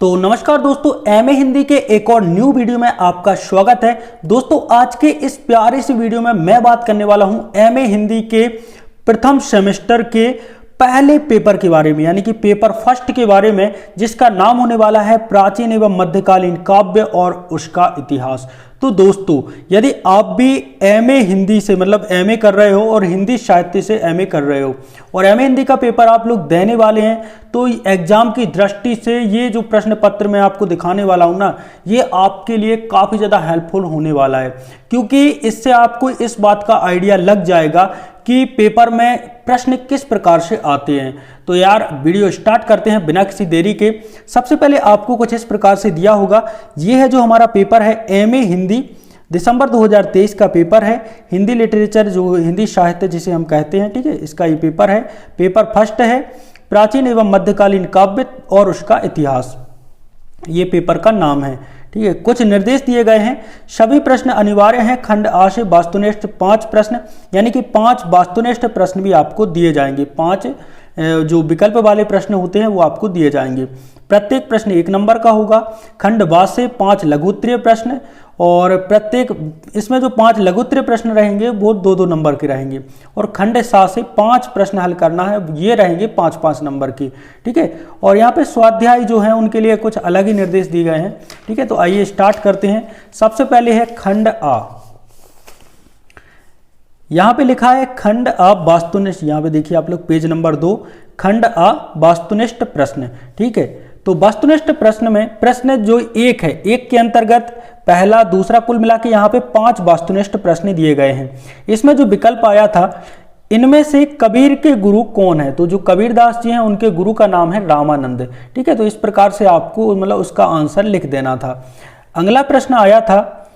तो नमस्कार दोस्तों, एमए हिंदी के एक और न्यू वीडियो में आपका स्वागत है। दोस्तों आज के इस प्यारे से वीडियो में मैं बात करने वाला हूं एमए हिंदी के प्रथम सेमेस्टर के पहले पेपर के बारे में, यानी कि पेपर फर्स्ट के बारे में, जिसका नाम होने वाला है प्राचीन एवं मध्यकालीन काव्य और उसका इतिहास। तो दोस्तों यदि आप भी एमए हिंदी से मतलब एमए कर रहे हो और हिंदी साहित्य से एमए कर रहे हो और एमए हिंदी का पेपर आप लोग देने वाले हैं, तो एग्जाम की दृष्टि से ये जो प्रश्न पत्र मैं आपको दिखाने वाला हूं ना, ये आपके लिए काफ़ी ज़्यादा हेल्पफुल होने वाला है, क्योंकि इससे आपको इस बात का आइडिया लग जाएगा कि पेपर में प्रश्न किस प्रकार से आते हैं। तो यार वीडियो स्टार्ट करते हैं बिना किसी देरी के। सबसे पहले आपको कुछ इस प्रकार से दिया होगा, ये है जो हमारा पेपर है एमए हिंदी दिसंबर 2023 का पेपर है, हिंदी लिटरेचर जो हिंदी साहित्य जिसे हम कहते हैं, ठीक है, इसका ये पेपर है। पेपर फर्स्ट है प्राचीन एवं मध्यकालीन काव्य और उसका इतिहास, ये पेपर का नाम है, ठीक है। कुछ निर्देश दिए गए हैं, सभी प्रश्न अनिवार्य हैं। खंड आ से वास्तुनिष्ठ 5 प्रश्न, यानी कि 5 वास्तुनिष्ठ प्रश्न भी आपको दिए जाएंगे। 5 जो विकल्प वाले प्रश्न होते हैं वो आपको दिए जाएंगे। प्रत्येक प्रश्न 1 नंबर का होगा। खंड बा से 5 लघु उत्तरीय प्रश्न, और प्रत्येक इसमें जो 5 लघु उत्तरीय प्रश्न रहेंगे वो 2-2 नंबर के रहेंगे। और खंड सा से 5 प्रश्न हल करना है, ये रहेंगे 5-5 नंबर की, ठीक है। और यहाँ पे स्वाध्याय जो है उनके लिए कुछ अलग ही निर्देश दिए गए हैं, ठीक है। तो आइए स्टार्ट करते हैं। सबसे पहले है खंड आ। यहाँ पे लिखा है खंड आ वास्तुनिष्ठ, यहाँ पे देखिए आप लोग पेज नंबर 2, खंड आ वास्तुनिष्ठ प्रश्न, ठीक है। तो वास्तुनिष्ठ प्रश्न में प्रश्न जो 1 है, 1 के अंतर्गत पहला दूसरा कुल मिला के यहाँ पे 5 वास्तुनिष्ठ प्रश्न दिए गए हैं। इसमें जो विकल्प आया था, इनमें से कबीर के गुरु कौन है, तो जो कबीरदास जी हैं उनके गुरु का नाम है रामानंद, ठीक है। तो इस प्रकार से आपको मतलब उसका आंसर लिख देना था। अगला प्रश्न आया था,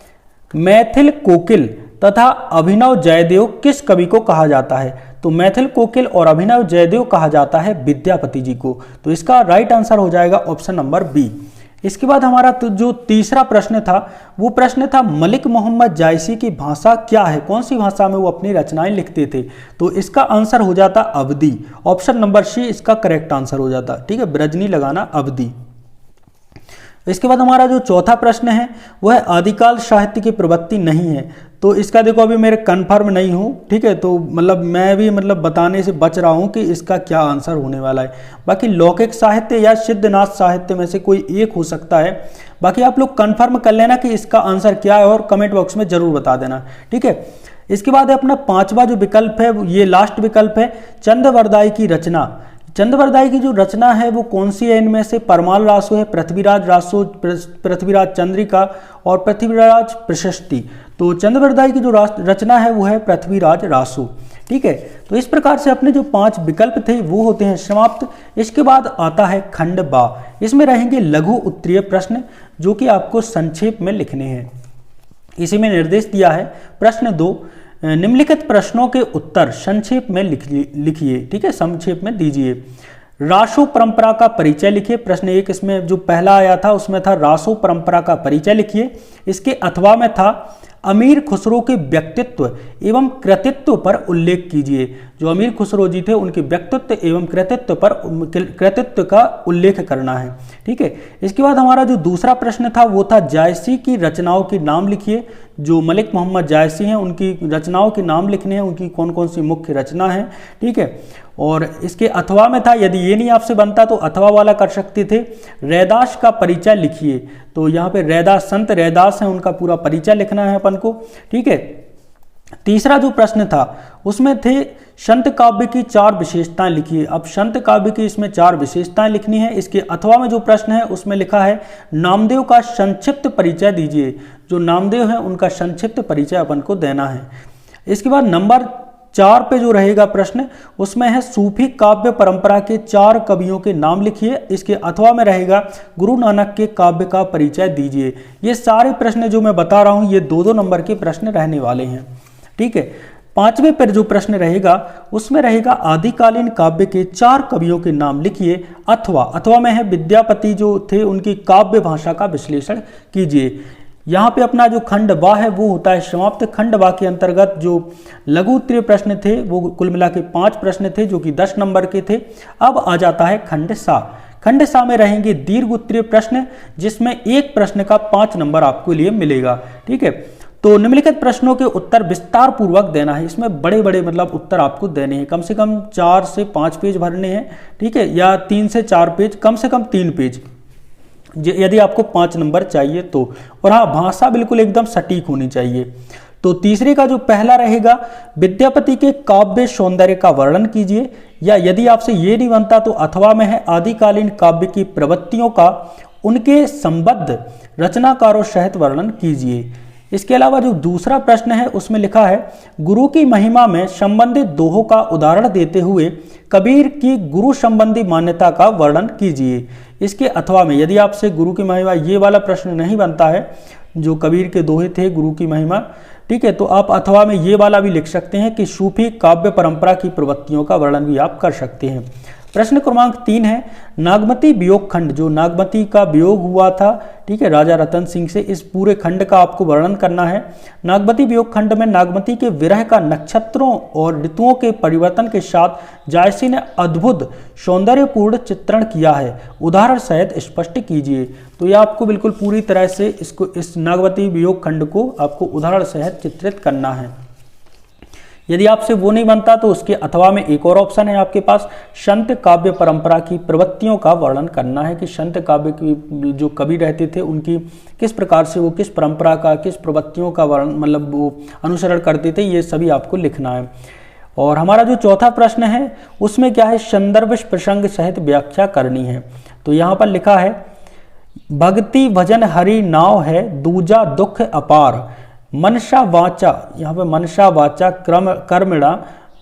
मैथिल कोकिल तथा अभिनव जयदेव किस कवि को कहा जाता है, तो मैथिल कोकिल और अभिनव जयदेव कहा जाता है विद्यापति जी को। तो इसका राइट आंसर हो जाएगा ऑप्शन नंबर बी। इसके बाद हमारा तो जो तीसरा प्रश्न था वो प्रश्न था, मलिक मोहम्मद जायसी की भाषा क्या है, कौन सी भाषा में वो अपनी रचनाएं लिखते थे, तो इसका आंसर हो जाता अवधी। ऑप्शन नंबर सी इसका करेक्ट आंसर हो जाता, ठीक है, ब्रजनी लगाना अवधी। इसके बाद हमारा जो चौथा प्रश्न है वह आदिकाल साहित्य की प्रवृत्ति नहीं है, तो इसका देखो अभी मेरे कन्फर्म नहीं हूँ, ठीक है। तो मतलब मैं भी मतलब बताने से बच रहा हूँ कि इसका क्या आंसर होने वाला है। बाकी लौकिक साहित्य या सिद्धनाथ साहित्य में से कोई एक हो सकता है। बाकी आप लोग कन्फर्म कर लेना कि इसका आंसर क्या है और कमेंट बॉक्स में जरूर बता देना, ठीक है। इसके बाद है अपना 5वां जो विकल्प है, ये लास्ट विकल्प है, चंद्रवरदाई की रचना। चंद्रवरदाई की जो रचना है वो कौन सी है, इनमें से परमाल रासो है, पृथ्वीराज रासो, पृथ्वीराज चंद्रिका और पृथ्वीराज प्रशस्ति। तो चंद्रवरदाई की जो रचना है वो है पृथ्वीराज रासो, ठीक है। तो इस प्रकार से अपने जो 5 विकल्प थे वो होते हैं समाप्त। इसके बाद आता है खंड बा, इसमें रहेंगे लघु उत्तरीय प्रश्न जो कि आपको संक्षेप में लिखने हैं। इसी में निर्देश दिया है, प्रश्न 2, निम्नलिखित प्रश्नों के उत्तर संक्षेप में लिखिए, ठीक है, संक्षेप में दीजिए। रासो परंपरा का परिचय लिखिए, प्रश्न 1 इसमें जो पहला आया था उसमें था रासो परंपरा का परिचय लिखिए। इसके अथवा में था अमीर खुसरो के व्यक्तित्व एवं कृतित्व पर उल्लेख कीजिए। जो अमीर खुसरो जी थे उनके व्यक्तित्व एवं कृतित्व का उल्लेख करना है, ठीक है। इसके बाद हमारा जो दूसरा प्रश्न था वो था जायसी की रचनाओं के नाम लिखिए। जो मलिक मोहम्मद जायसी हैं उनकी रचनाओं के नाम लिखने हैं, उनकी कौन कौन सी मुख्य रचना है, ठीक है। और इसके अथवा में था, यदि ये नहीं आपसे बनता तो अथवा वाला कर सकते थे, रैदास का परिचय लिखिए। तो यहाँ पे रैदास, संत रैदास हैं, उनका पूरा परिचय लिखना है अपन को, ठीक है। तीसरा जो प्रश्न था उसमें थे संत काव्य की 4 विशेषताएं लिखिए। अब संत काव्य की इसमें 4 विशेषताएं लिखनी है। इसके अथवा में जो प्रश्न है उसमें लिखा है नामदेव का संक्षिप्त परिचय दीजिए। जो नामदेव है उनका संक्षिप्त परिचय अपन को देना है। इसके बाद नंबर 4 पे जो रहेगा प्रश्न उसमें है सूफी काव्य परंपरा के 4 कवियों के नाम लिखिए। इसके अथवा में रहेगा गुरु नानक के काव्य का परिचय दीजिए। ये सारे प्रश्न जो मैं बता रहा हूँ ये 2-2 नंबर के प्रश्न रहने वाले हैं, ठीक है। 5वें पर जो प्रश्न रहेगा उसमें रहेगा आदिकालीन काव्य के 4 कवियों के नाम लिखिए। अथवा में है विद्यापति जो थे उनकी काव्य भाषा का विश्लेषण कीजिए। यहाँ पे अपना जो खंड बा है वो होता है समाप्त। खंड बा के अंतर्गत जो लघु उत्तरीय प्रश्न थे वो कुल मिला के 5 प्रश्न थे जो कि 10 नंबर के थे। अब आ जाता है खंड सा। खंड सा में रहेंगे दीर्घ उत्तरीय प्रश्न, जिसमें एक प्रश्न का 5 नंबर आपको लिए मिलेगा। ठीक है, तो निम्नलिखित प्रश्नों के उत्तर विस्तार पूर्वक देना है। इसमें बड़े बड़े मतलब उत्तर आपको देने हैं, कम से कम 4 से 5 पेज भरने हैं। ठीक है, या 3 से 4 पेज, कम से कम 3 पेज यदि आपको 5 नंबर चाहिए तो। और हाँ, भाषा बिल्कुल एकदम सटीक होनी चाहिए। तो तीसरे का जो पहला रहेगा, विद्यापति के काव्य सौंदर्य का वर्णन कीजिए, या यदि आपसे ये नहीं बनता तो अथवा में है आदिकालीन काव्य की प्रवृत्तियों का उनके संबद्ध रचनाकारों सहित वर्णन कीजिए। इसके अलावा जो दूसरा प्रश्न है उसमें लिखा है, गुरु की महिमा में संबंधित दोहों का उदाहरण देते हुए कबीर की गुरु संबंधी मान्यता का वर्णन कीजिए। इसके अथवा में यदि आपसे गुरु की महिमा ये वाला प्रश्न नहीं बनता है, जो कबीर के दोहे थे गुरु की महिमा, ठीक है, तो आप अथवा में ये वाला भी लिख सकते हैं कि सूफी काव्य परंपरा की प्रवृत्तियों का वर्णन भी आप कर सकते हैं। प्रश्न क्रमांक 3 है, नागमती वियोग खंड, जो नागमती का वियोग हुआ था, ठीक है, राजा रतन सिंह से, इस पूरे खंड का आपको वर्णन करना है। नागमती वियोग खंड में नागमती के विरह का नक्षत्रों और ऋतुओं के परिवर्तन के साथ जायसी ने अद्भुत सौंदर्यपूर्ण चित्रण किया है, उदाहरण सहित स्पष्ट कीजिए। तो यह आपको बिल्कुल पूरी तरह से इस नागमती वियोग खंड को आपको उदाहरण सहित चित्रित करना है। यदि आपसे वो नहीं बनता तो उसके अथवा में एक और ऑप्शन है आपके पास, संत काव्य परंपरा की प्रवृत्तियों का वर्णन करना है कि संत काव्य की जो कवि रहते थे उनकी किस प्रकार से वो किस परंपरा का, किस प्रवृत्तियों का वर्णन मतलब वो अनुसरण करते थे, ये सभी आपको लिखना है। और हमारा जो चौथा प्रश्न है उसमें क्या है, संदर्भ प्रसंग सहित व्याख्या करनी है। तो यहाँ पर लिखा है, भक्ति भजन हरि नाव है, दूजा दुख अपार, मनसा वाचा, यहाँ पे मनसा वाचा कर्मणा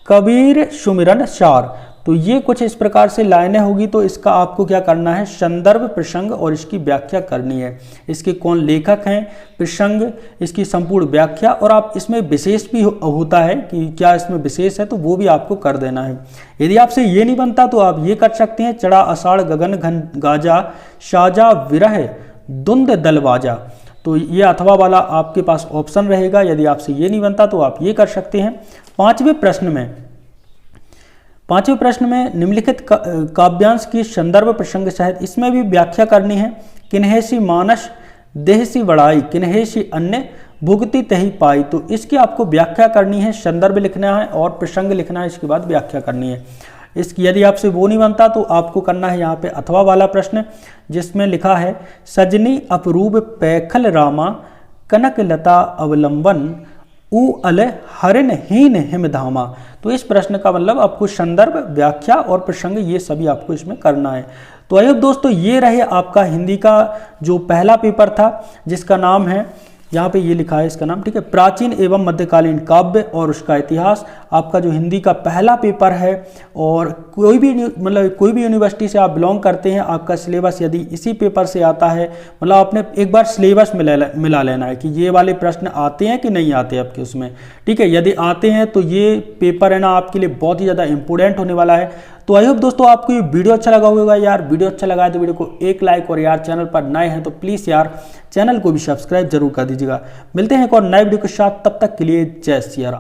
कबीर सुमिरन सार। तो ये कुछ इस प्रकार से लाइनें होगी। तो इसका आपको क्या करना है, संदर्भ प्रसंग और इसकी व्याख्या करनी है। इसके कौन लेखक हैं, प्रसंग, इसकी संपूर्ण व्याख्या, और आप इसमें विशेष भी होता है कि क्या इसमें विशेष है, तो वो भी आपको कर देना है। यदि आपसे ये नहीं बनता तो आप ये कर सकते हैं, चढ़ा अषाढ़ गगन घन गाजा, साजा विरह दुंद दलवाजा। तो ये अथवा वाला आपके पास ऑप्शन रहेगा। यदि आपसे ये नहीं बनता तो आप ये कर सकते हैं। पांचवें प्रश्न में निम्नलिखित काव्यांश की संदर्भ प्रसंग सहित, इसमें भी व्याख्या करनी है। किन्हेसी मानस देहसी बड़ाई, किन्हेसी अन्य भुगति तही पाई। तो इसकी आपको व्याख्या करनी है, संदर्भ लिखना है और प्रसंग लिखना है, इसके बाद व्याख्या करनी है। इसकी यदि आपसे वो नहीं बनता तो आपको करना है यहाँ पे अथवा वाला प्रश्न, जिसमें लिखा है, सजनी अपरूप पैखल रामा, कनक लता अवलंबन, उ अल हरिन हीन हिमधामा। तो इस प्रश्न का मतलब आपको संदर्भ, व्याख्या और प्रसंग ये सभी आपको इसमें करना है। तो आइए दोस्तों, ये रहे आपका हिंदी का जो पहला पेपर था, जिसका नाम है, यहाँ पे ये लिखा है इसका नाम, ठीक है, प्राचीन एवं मध्यकालीन काव्य और उसका इतिहास। आपका जो हिंदी का पहला पेपर है, और कोई भी यूनिवर्सिटी से आप बिलोंग करते हैं, आपका सिलेबस यदि इसी पेपर से आता है, मतलब आपने एक बार सिलेबस मिला लेना है कि ये वाले प्रश्न आते हैं कि नहीं आते आपके उसमें, ठीक है। यदि आते हैं तो ये पेपर है ना आपके लिए बहुत ही ज़्यादा इंपॉर्टेंट होने वाला है। तो आई होप दोस्तों आपको ये वीडियो अच्छा लगा होगा यार। वीडियो अच्छा लगा है तो वीडियो को एक लाइक, और यार चैनल पर नए हैं तो प्लीज़ यार चैनल को भी सब्सक्राइब जरूर कर दीजिएगा। मिलते हैं एक और नए वीडियो के साथ, तब तक के लिए जय सिया राम।